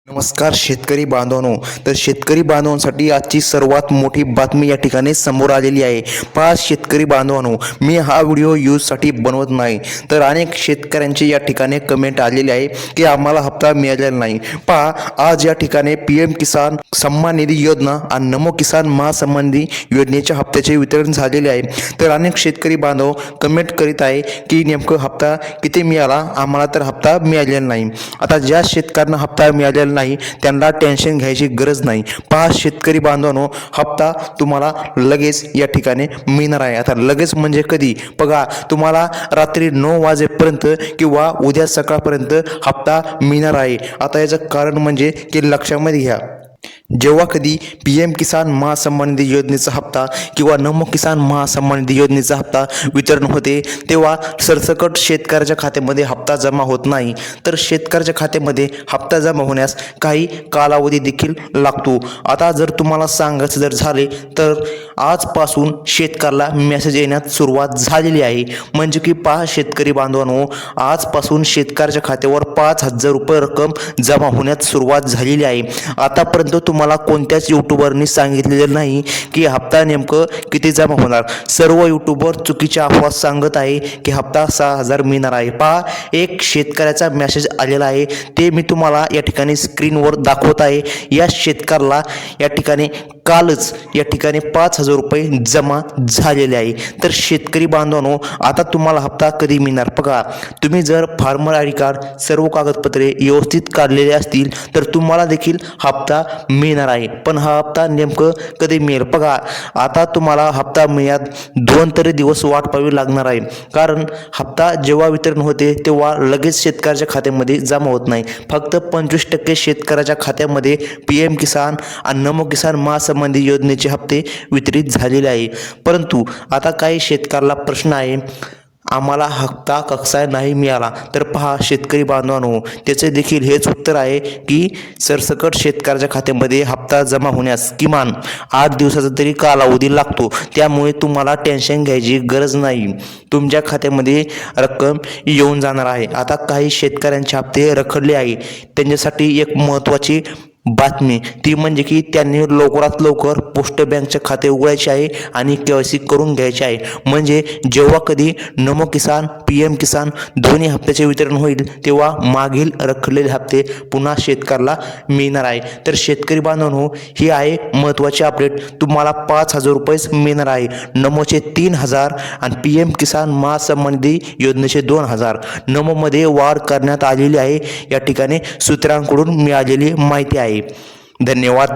नमस्कार शेतकरी बांधवांनो. तर शेतकरी बांधवांसाठी आजची सर्वात मोठी बातमी या ठिकाणी समोर आलेली आहे. पहा शेतकरी बांधवांनो, मी हा व्हिडिओ यूजसाठी बनवत नाही, तर अनेक शेतकऱ्यांची या ठिकाणी कमेंट आलेली आहे की आम्हाला हप्ता मिळालेला नाही. पहा, आज या ठिकाणी PM किसान सन्मान निधी योजना आणि नमो किसान महासन्मान निधी योजनेच्या हप्त्याचे वितरण झालेले आहे. तर अनेक शेतकरी बांधव कमेंट करीत आहे की नेमकं हप्ता किती मिळाला, आम्हाला तर हप्ता मिळालेला नाही. आता ज्या शेतकऱ्यांना हप्ता मिळालेला नाही त्यांना टेन्शन घ्यायची गरज नाही. पहा शेतकरी बांधवांनो, हप्ता तुम्हाला लगेच या ठिकाणी मिळणार आहे. आता लगेच म्हणजे कधी? बघा, तुम्हाला रात्री 9 वाजेपर्यंत किंवा उद्या सकाळपर्यंत हप्ता मिळणार आहे. आता याचं कारण म्हणजे की लक्षामध्ये घ्या, जेव्हा कधी PM किसान महासन्मान निधी योजनेचा हप्ता किंवा नमो किसान महासन्मान निधी योजनेचा हप्ता वितरण होते, तेव्हा सरसकट शेतकऱ्याच्या खात्यामध्ये हप्ता जमा होत नाही. तर शेतकऱ्याच्या खात्यामध्ये हप्ता जमा होण्यास काही कालावधी देखील लागतो. आता जर तुम्हाला सांगायचं जर झाले तर आजपासून शेतकऱ्याला मेसेज येण्यास सुरुवात झालेली आहे. म्हणजे की पहा शेतकरी बांधवांनो, आजपासून शेतकऱ्याच्या खात्यावर 5,000 रुपये रक्कम जमा होण्यास सुरुवात झालेली आहे. आतापर्यंत तुम्हाला कोणत्याच यूट्यूबरनी सांगितलेलं नाही की हप्ता नेमकं किती जमा होणार. सर्व यूट्यूबर चुकीच्या अफवा सांगत आहे की हप्ता 6,000 मिळणार आहे. पहा, एक शेतकऱ्याचा मेसेज आलेला आहे, ते मी तुम्हाला या ठिकाणी स्क्रीनवर दाखवत आहे. या शेतकऱ्याला या ठिकाणी कालच या ठिकाणी 5,000 रुपये जमा झालेले आहे. तर शेतकरी बांधवांनो, आता तुम्हाला हप्ता कधी मिळणार? बघा, तुम्ही जर फार्मर ID कार्ड सर्व कागदपत्रे व्यवस्थित काढलेले असतील तर तुम्हाला देखील हप्ता मिळणार आहे. पण हा हप्ता नेमकं कधी मिळेल? बघा, आता तुम्हाला हप्ता मिळण्यात 2 तरी दिवस वाट पाहावी लागणार आहे. कारण हप्ता जेव्हा वितरण होते तेव्हा लगेच शेतकऱ्याच्या खात्यामध्ये जमा होत नाही. फक्त 25% शेतकऱ्याच्या खात्यामध्ये PM किसान आणि नमो किसान महासन्मान निधी योजनेचे हप्ते वितरित झालेले आहे. परंतु आता काही शेतकऱ्याला प्रश्न आहे, आम्हाला हप्ता कसा नाही मिळाला. तर पहा शेतकरी बांधवांनो, त्याचे देखील हेच उत्तर आहे की सरसकट शेतकऱ्याच्या खात्यामध्ये हप्ता जमा होण्यास किमान 8 दिवसाचा तरी कालावधी लागतो. त्यामुळे तुम्हाला टेन्शन घ्यायची गरज नाही, तुमच्या खात्यामध्ये रक्कम येऊन जाणार आहे. आता काही शेतकऱ्यांचे हप्ते रखडले आहे, त्यांच्यासाठी एक महत्त्वाची बातमी ती म्हणजे की त्यांनी लवकरात लवकर पोस्ट बँकचे खाते उघडायचे आहे आणि KYC करून घ्यायचे आहे. म्हणजे जेव्हा कधी नमो किसान PM किसान दोन्ही हप्त्याचे वितरण होईल तेव्हा मागील रखडलेले हप्ते पुन्हा शेतकऱ्याला मिळणार आहे. तर शेतकरी बांधवांनो, ही आहे महत्त्वाची अपडेट. तुम्हाला 5,000 रुपयेच मिळणार आहे. नमोचे 3,000 आणि PM किसान महासन्मान निधी योजनेचे 2,000. नमोमध्ये वाढ करण्यात आलेली आहे, या ठिकाणी सूत्रांकडून मिळालेली माहिती आहे. धन्यवाद.